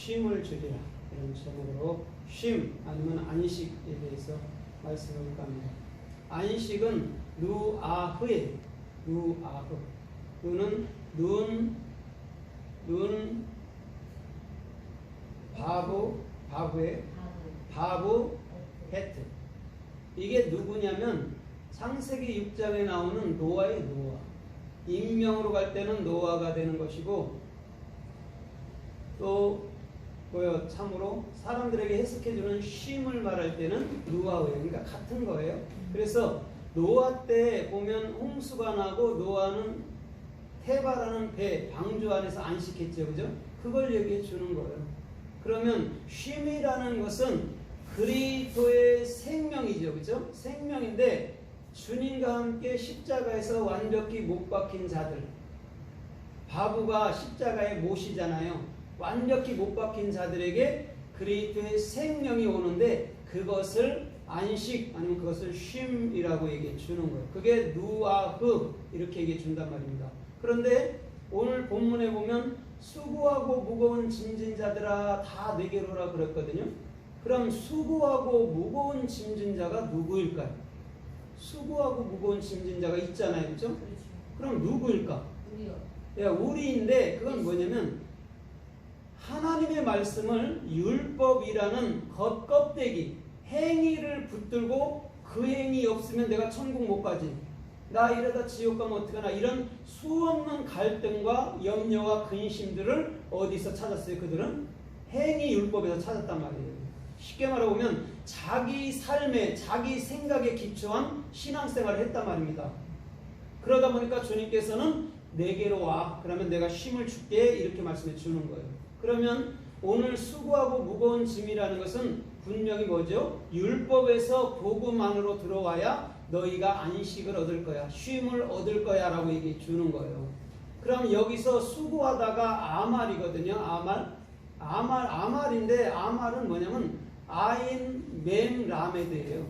쉼을 주리라. 이런 제목으로 쉼 아니면 안식에 대해서 말씀을 볼까 합니다. 안식은 누아흐예요. 누아흐. 누는 눈 바부의 바부 헤트. 이게 누구냐면 창세기 6장에 나오는 노아의 노아. 인명으로 갈 때는 노아가 되는 것이고, 또 참으로 사람들에게 해석해주는 쉼을 말할 때는 누아예요. 그러니까 같은 거예요. 그래서 노아 때 보면 홍수가 나고 노아는 테바라는 배, 방주 안에서 안식했죠. 그죠? 그걸 얘기해 주는 거예요. 그러면 쉼이라는 것은 그리스도의 생명이죠. 그죠? 생명인데 주님과 함께 십자가에서 완벽히 못 박힌 자들, 바보가 십자가에 못이잖아요. 완벽히 못 박힌 자들에게 그리스도의 생명이 오는데 그것을 안식 아니면 그것을 쉼이라고 얘기해 주는 거예요. 그게 누아흐 이렇게 얘기해 준단 말입니다. 그런데 오늘 본문에 보면 수고하고 무거운 짐진 자들아 다 내게로 오라 그랬거든요. 그럼 수고하고 무거운 짐진 자가 누구일까요? 수고하고 무거운 짐진 자가 있잖아요. 그렇죠? 그럼 누구일까? 우리요. 우리인데 그건 뭐냐면 하나님의 말씀을 율법이라는 겉껍데기 행위를 붙들고 그 행위 없으면 내가 천국 못 가지, 나 이러다 지옥 가면 어떡하나, 이런 수없는 갈등과 염려와 근심들을 어디서 찾았어요? 그들은 행위 율법에서 찾았단 말이에요. 쉽게 말해보면 자기 삶에 자기 생각에 기초한 신앙생활을 했단 말입니다. 그러다 보니까 주님께서는 내게로 와, 그러면 내가 쉼을 줄게, 이렇게 말씀해 주는 거예요. 그러면 오늘 수고하고 무거운 짐이라는 것은 분명히 뭐죠? 율법에서 복음 안으로 들어와야 너희가 안식을 얻을 거야, 쉼을 얻을 거야 라고 얘기해 주는 거예요. 그럼 여기서 수고하다가 아말이거든요. 아말인데 아말은 뭐냐면 아인 mem 라메드예요.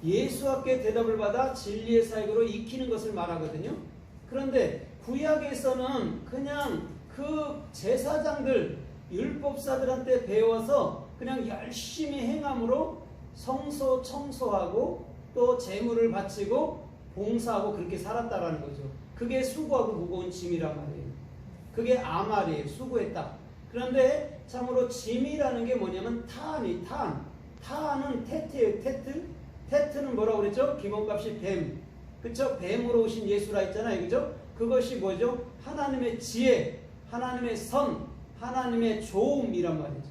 예수께 대답을 받아 진리의 사역으로 익히는 것을 말하거든요. 그런데 구약에서는 그냥 그 제사장들, 율법사들한테 배워서 그냥 열심히 행함으로 성소 청소하고 또 제물을 바치고 봉사하고 그렇게 살았다라는 거죠. 그게 수고하고 무거운 짐이란 말이에요. 그게 아말이에요. 수고했다. 그런데 참으로 짐이라는 게 뭐냐면 탄은 테트예요. 테트는 뭐라고 그랬죠? 기본값이 뱀. 그쵸? 뱀으로 오신 예수라 했잖아요. 그죠? 그것이 뭐죠? 하나님의 지혜, 하나님의 선, 하나님의 조음이란 말이죠.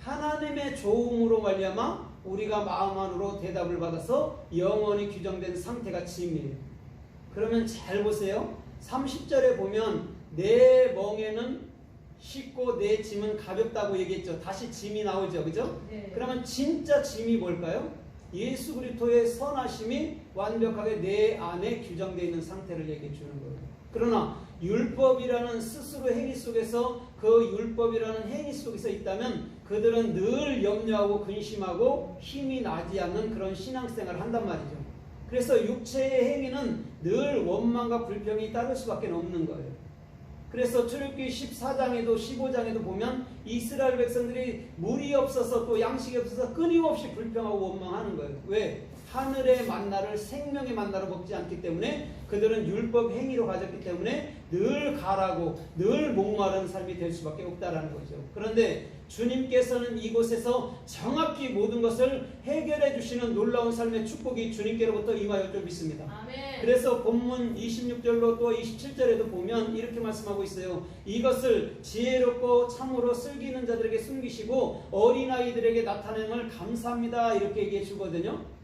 하나님의 조음으로 말미암아 우리가 마음 안으로 대답을 받아서 영원히 규정된 상태가 짐이에요. 그러면 잘 보세요. 30절에 보면 내 멍에는 쉽고 내 짐은 가볍다고 얘기했죠. 다시 짐이 나오죠. 그죠? 네. 그러면 진짜 짐이 뭘까요? 예수 그리스도의 선하심이 완벽하게 내 안에 규정되어 있는 상태를 얘기해 주는 거예요. 그러나 율법이라는 스스로 행위 속에서, 그 율법이라는 행위 속에서 있다면 그들은 늘 염려하고 근심하고 힘이 나지 않는 그런 신앙생활을 한단 말이죠. 그래서 육체의 행위는 늘 원망과 불평이 따를 수밖에 없는 거예요. 그래서 출애굽기 14장에도 15장에도 보면 이스라엘 백성들이 물이 없어서 또 양식이 없어서 끊임없이 불평하고 원망하는 거예요. 왜? 하늘의 만나를 생명의 만나로 먹지 않기 때문에, 그들은 율법 행위로 가졌기 때문에 늘 가라고 늘 목마른 삶이 될 수밖에 없다라는 거죠. 그런데 주님께서는 이곳에서 정확히 모든 것을 해결해 주시는 놀라운 삶의 축복이 주님께로부터 임하여 줄 믿습니다. 아멘. 그래서 본문 26절로 또 27절에도 보면 이렇게 말씀하고 있어요. 이것을 지혜롭고 참으로 슬기는 자들에게 숨기시고 어린아이들에게 나타냄을 감사합니다, 이렇게 얘기해 주거든요.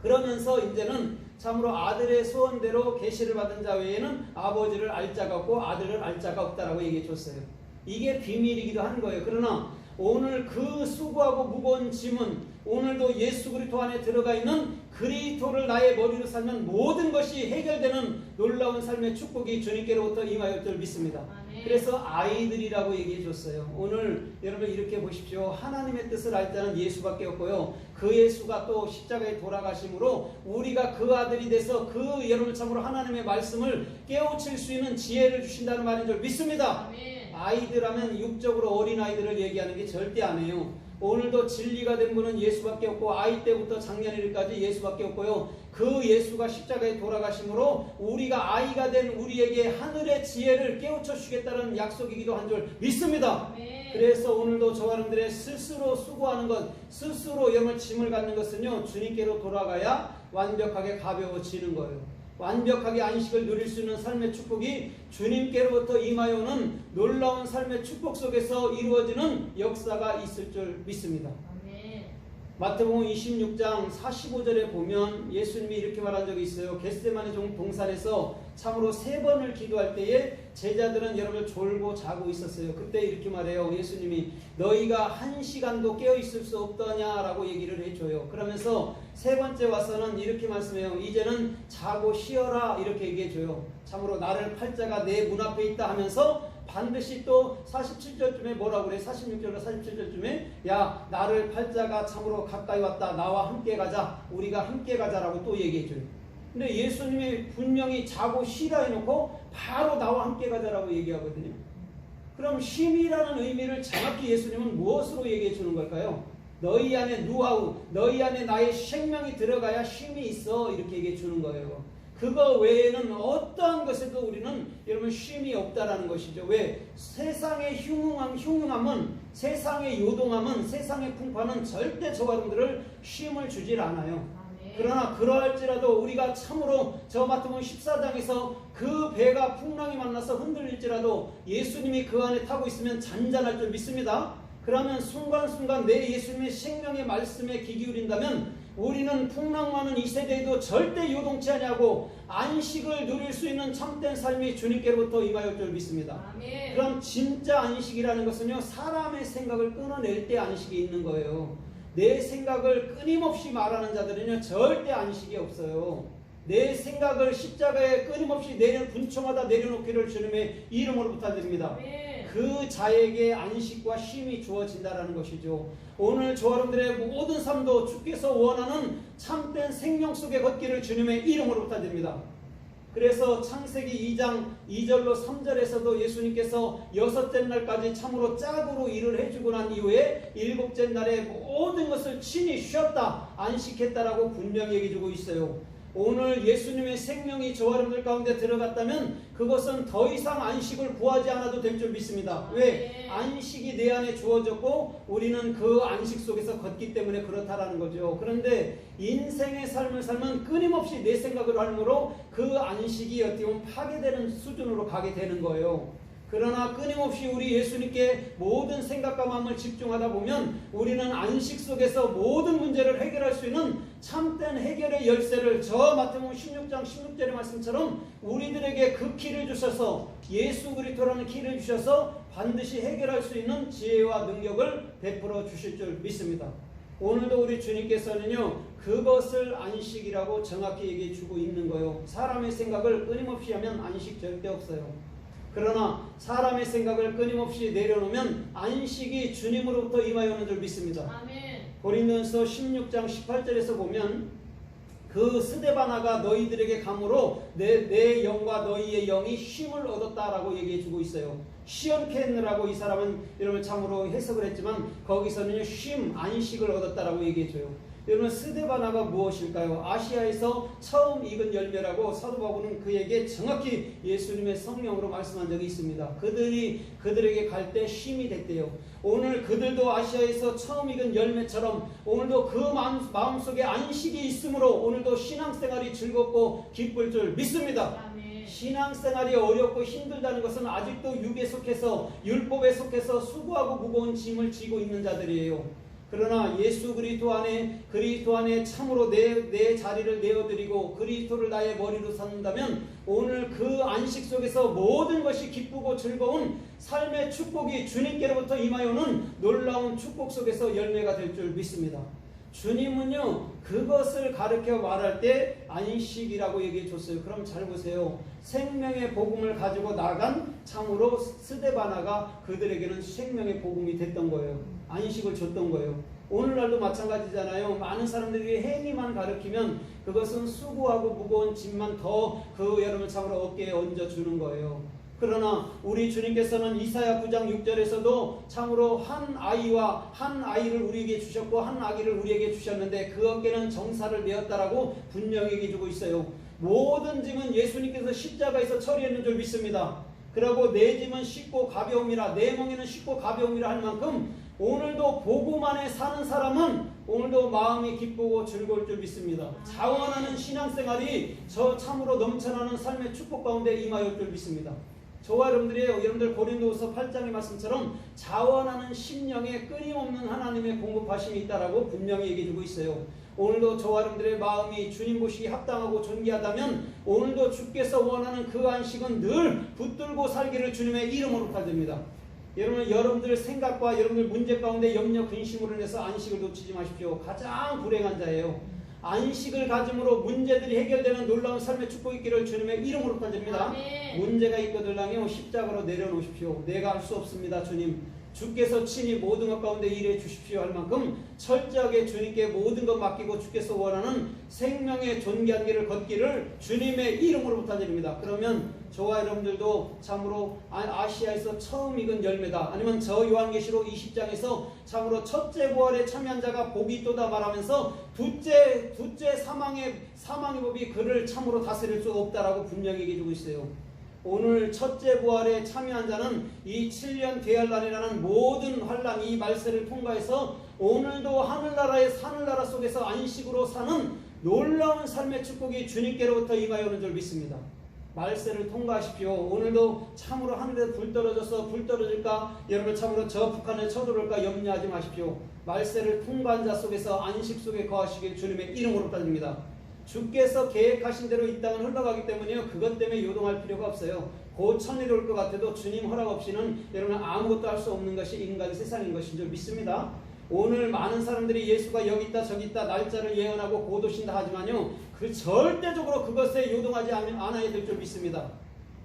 그러면서 이제는 참으로 아들의 소원대로 계시를 받은 자 외에는 아버지를 알 자가 없고 아들을 알 자가 없다라고 얘기해 줬어요. 이게 비밀이기도 한 거예요. 그러나 오늘 그 수고하고 무거운 짐은 오늘도 예수 그리스도 안에 들어가 있는 그리스도를 나의 머리로 살면 모든 것이 해결되는 놀라운 삶의 축복이 주님께로부터 임하여 줄 믿습니다. 아멘. 그래서 아이들이라고 얘기해 줬어요. 오늘 여러분 이렇게 보십시오. 하나님의 뜻을 알 자는 예수밖에 없고요. 그 예수가 또 십자가에 돌아가심으로 우리가 그 아들이 돼서 그 여러분 참으로 하나님의 말씀을 깨우칠 수 있는 지혜를 주신다는 말인 줄 믿습니다. 아멘. 아이들 하면 육적으로 어린 아이들을 얘기하는 게 절대 아니에요. 오늘도 진리가 된 분은 예수밖에 없고 아이 때부터 작년 일까지 예수밖에 없고요. 그 예수가 십자가에 돌아가심으로 우리가 아이가 된 우리에게 하늘의 지혜를 깨우쳐 주겠다는 약속이기도 한 줄 믿습니다. 네. 그래서 오늘도 저와 여러분들의 스스로 수고하는 것, 스스로 영을 짐을 갖는 것은요, 주님께로 돌아가야 완벽하게 가벼워지는 거예요. 완벽하게 안식을 누릴 수 있는 삶의 축복이 주님께로부터 임하여오는 놀라운 삶의 축복 속에서 이루어지는 역사가 있을 줄 믿습니다. 아멘. 마태복음 26장 45절에 보면 예수님이 이렇게 말한 적이 있어요. 겟세마네 동산에서 참으로 3번을 기도할 때에 제자들은 여러분 졸고 자고 있었어요. 그때 이렇게 말해요. 예수님이 너희가 1시간도 깨어 있을 수 없더냐라고 얘기를 해줘요. 그러면서 3번째 와서는 이렇게 말씀해요. 이제는 자고 쉬어라 이렇게 얘기해줘요. 참으로 나를 팔자가 내 문 앞에 있다 하면서 반드시 또 47절쯤에 뭐라고 그래? 46절로 47절쯤에 야 나를 팔자가 참으로 가까이 왔다. 나와 함께 가자. 우리가 함께 가자라고 또 얘기해줘요. 근데 예수님이 분명히 자고 쉬라 해놓고 바로 나와 함께 가자라고 얘기하거든요. 그럼 쉼이라는 의미를 정확히 예수님은 무엇으로 얘기해 주는 걸까요? 너희 안에 누아우, 너희 안에 나의 생명이 들어가야 쉼이 있어 이렇게 얘기해 주는 거예요. 그거 외에는 어떠한 것에도 우리는 여러분 쉼이 없다라는 것이죠. 왜? 세상의 흉흉함은 세상의 요동함은 세상의 풍파는 절대 저와 여러분들을 쉼을 주질 않아요. 그러나 그러할지라도 우리가 참으로 저 마태복음 14장에서 그 배가 풍랑이 만나서 흔들릴지라도 예수님이 그 안에 타고 있으면 잔잔할 줄 믿습니다. 그러면 순간순간 내 예수님의 생명의 말씀에 귀 기울인다면 우리는 풍랑 많은 이 세대에도 절대 요동치 아니하고 안식을 누릴 수 있는 참된 삶이 주님께로부터 임하였을 줄 믿습니다. 아멘. 그럼 진짜 안식이라는 것은요, 사람의 생각을 끊어낼 때 안식이 있는 거예요. 내 생각을 끊임없이 말하는 자들은요 절대 안식이 없어요. 내 생각을 십자가에 끊임없이 분초마다 내려놓기를 주님의 이름으로 부탁드립니다. 그 자에게 안식과 쉼이 주어진다라는 것이죠. 오늘 저와 여러분들의 모든 삶도 주께서 원하는 참된 생명 속에 걷기를 주님의 이름으로 부탁드립니다. 그래서 창세기 2장 2절로 3절에서도 예수님께서 6째 날까지 참으로 짝으로 일을 해주고 난 이후에 7째 날에 모든 것을 친히 쉬었다, 안식했다라고 분명히 얘기해주고 있어요. 오늘 예수님의 생명이 저와 여러분들 가운데 들어갔다면 그것은 더 이상 안식을 구하지 않아도 될 줄 믿습니다. 왜? 안식이 내 안에 주어졌고 우리는 그 안식 속에서 걷기 때문에 그렇다라는 거죠. 그런데 인생의 삶을 살면 끊임없이 내 생각을 하므로 그 안식이 어떻게 보면 파괴되는 수준으로 가게 되는 거예요. 그러나 끊임없이 우리 예수님께 모든 생각과 마음을 집중하다 보면 우리는 안식 속에서 모든 문제를 해결할 수 있는 참된 해결의 열쇠를 저 마태복음 16장 16절의 말씀처럼 우리들에게 그 키를 주셔서 예수 그리스도라는 키를 주셔서 반드시 해결할 수 있는 지혜와 능력을 베풀어 주실 줄 믿습니다. 오늘도 우리 주님께서는요 그것을 안식이라고 정확히 얘기해 주고 있는 거예요. 사람의 생각을 끊임없이 하면 안식 절대 없어요. 그러나 사람의 생각을 끊임없이 내려놓으면 안식이 주님으로부터 임하여 오는 줄 믿습니다. 아멘. 고린도전서 16장 18절에서 보면 그 스데바나가 너희들에게 감으로 내 영과 너희의 영이 쉼을 얻었다라고 얘기해 주고 있어요. 시온케느라고 이 사람은 여러분 참으로 해석을 했지만 거기서는요 쉼, 안식을 얻었다라고 얘기해 줘요. 여러분 스데바나가 무엇일까요? 아시아에서 처음 익은 열매라고 사도 바울은 그에게 정확히 예수님의 성령으로 말씀한 적이 있습니다. 그들에게 갈 때 쉼이 됐대요. 오늘 그들도 아시아에서 처음 익은 열매처럼 오늘도 그 마음속에 안식이 있으므로 오늘도 신앙생활이 즐겁고 기쁠 줄 믿습니다. 아멘. 신앙생활이 어렵고 힘들다는 것은 아직도 육에 속해서 율법에 속해서 수고하고 무거운 짐을 지고 있는 자들이에요. 그러나 예수 그리스도 안에 참으로 내 자리를 내어드리고 그리스도를 나의 머리로 삼는다면 오늘 그 안식 속에서 모든 것이 기쁘고 즐거운 삶의 축복이 주님께로부터 임하여오는 놀라운 축복 속에서 열매가 될 줄 믿습니다. 주님은요 그것을 가르쳐 말할 때 안식이라고 얘기해 줬어요. 그럼 잘 보세요. 생명의 복음을 가지고 나간 참으로 스데바나가 그들에게는 생명의 복음이 됐던 거예요. 안식을 줬던 거예요. 오늘날도 마찬가지잖아요. 많은 사람들이 행위만 가르치면 그것은 수고하고 무거운 짐만 더 그 여러분 참으로 어깨에 얹어주는 거예요. 그러나 우리 주님께서는 이사야 9장 6절에서도 참으로 한 아이를 우리에게 주셨고 한 아기를 우리에게 주셨는데 그 어깨는 정사를 메었다라고 분명히 얘기해주고 있어요. 모든 짐은 예수님께서 십자가에서 처리했는 줄 믿습니다. 그리고 내 짐은 쉽고 가벼움이라, 내 멍에는 쉽고 가벼움이라 할 만큼 오늘도 복음 안에 사는 사람은 오늘도 마음이 기쁘고 즐거울 줄 믿습니다. 자원하는 신앙생활이 저 참으로 넘쳐나는 삶의 축복 가운데 임하였을 줄 믿습니다. 저와 여러분들 고린도후서 8장의 말씀처럼 자원하는 심령에 끊임없는 하나님의 공급하심이 있다라고 분명히 얘기해주고 있어요. 오늘도 저와 여러분들의 마음이 주님 보시기 합당하고 존귀하다면 오늘도 주께서 원하는 그 안식은 늘 붙들고 살기를 주님의 이름으로 부탁드립니다. 여러분들 생각과 여러분들 문제 가운데 염려 근심으로 인해서 안식을 놓치지 마십시오. 가장 불행한 자예요. 안식을 가짐으로 문제들이 해결되는 놀라운 삶의 축복이 있기를 주님의 이름으로 부탁드립니다. 문제가 있거들랑요 십자가로 내려놓으십시오. 내가 할 수 없습니다. 주께서 친히 모든 것 가운데 일해 주십시오 할 만큼 철저하게 주님께 모든 것 맡기고 주께서 원하는 생명의 존귀한 길을 걷기를 주님의 이름으로 부탁드립니다. 그러면 저와 여러분들도 참으로 아시아에서 처음 익은 열매다, 아니면 저 요한계시록 20장에서 참으로 첫째 부활에 참여한 자가 복이 있도다 말하면서 둘째 사망의 법이 그를 참으로 다스릴 수 없다라고 분명히 얘기해주고 있어요. 오늘 첫째 부활에 참여한 자는 이 7년 대열난이라는 모든 환난, 이 말세를 통과해서 오늘도 하늘나라 속에서 안식으로 사는 놀라운 삶의 축복이 주님께로부터 임하여 오는 줄 믿습니다. 말세를 통과하십시오. 오늘도 참으로 하늘에서 불 떨어질까? 여러분 참으로 저 북한에 쳐들어올까 염려하지 마십시오. 말세를 통과한 자 속에서 안식 속에 거하시길 주님의 이름으로 부탁드립니다. 주께서 계획하신 대로 이 땅은 흘러가기 때문에요. 그것 때문에 요동할 필요가 없어요. 곧 천일이 올 것 같아도 주님 허락 없이는 여러분 아무것도 할 수 없는 것이 인간 세상인 것인 줄 믿습니다. 오늘 많은 사람들이 예수가 여기 있다 저기 있다 날짜를 예언하고 곧 오신다 하지만요, 그 절대적으로 그것에 요동하지 않아야 될 줄 믿습니다.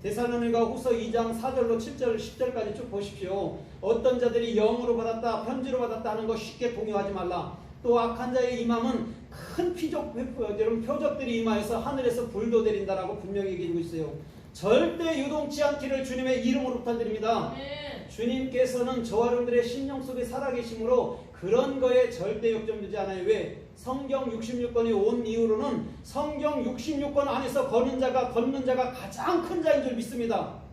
데살로니가 후서 2장 4절로 7절 10절까지 쭉 보십시오. 어떤 자들이 영으로 받았다 편지로 받았다 하는 거 쉽게 동요하지 말라. 또 악한 자의 임함은 큰 표적들이 임하여서 하늘에서 불도 내린다라고 분명히 얘기하고 있어요. 절대 요동치 않기를 주님의 이름으로 부탁드립니다. 주님께서는 저와 여러분들의 심령 속에 살아계심으로 그런 거에 절대 역정되지 않아요. 왜? 성경 66권이 온 이후로는 성경 66권 안에서 걷는 자가 가장 큰 자인 줄 믿습니다.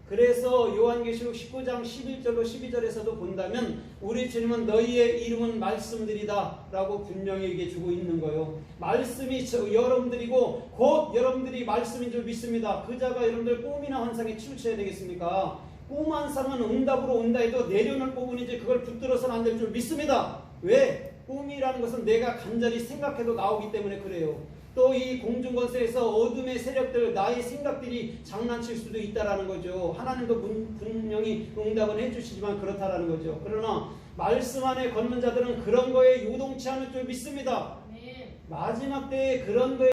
그래서 요한계시록 19장 11절로 12절에서도 본다면 우리 주님은 너희의 이름은 말씀들이다 라고 분명히 얘기해주고 있는 거예요. 말씀이 여러분들이고 곧 여러분들이 말씀인 줄 믿습니다. 그 자가 여러분들 꿈이나 환상에 치우쳐야 되겠습니까? 꿈 환상은 응답으로 온다 해도 내려놓을 부분이지 그걸 붙들어서는 안 될 줄 믿습니다. 왜? 꿈이라는 것은 내가 간절히 생각해도 나오기 때문에 그래요. 또 이 공중권세에서 어둠의 세력들, 나의 생각들이 장난칠 수도 있다라는 거죠. 하나님도 분명히 응답은 해주시지만 그렇다라는 거죠. 그러나 말씀 안에 걷는 자들은 그런 거에 요동치 않을 줄 믿습니다. 마지막 때에 그런 거에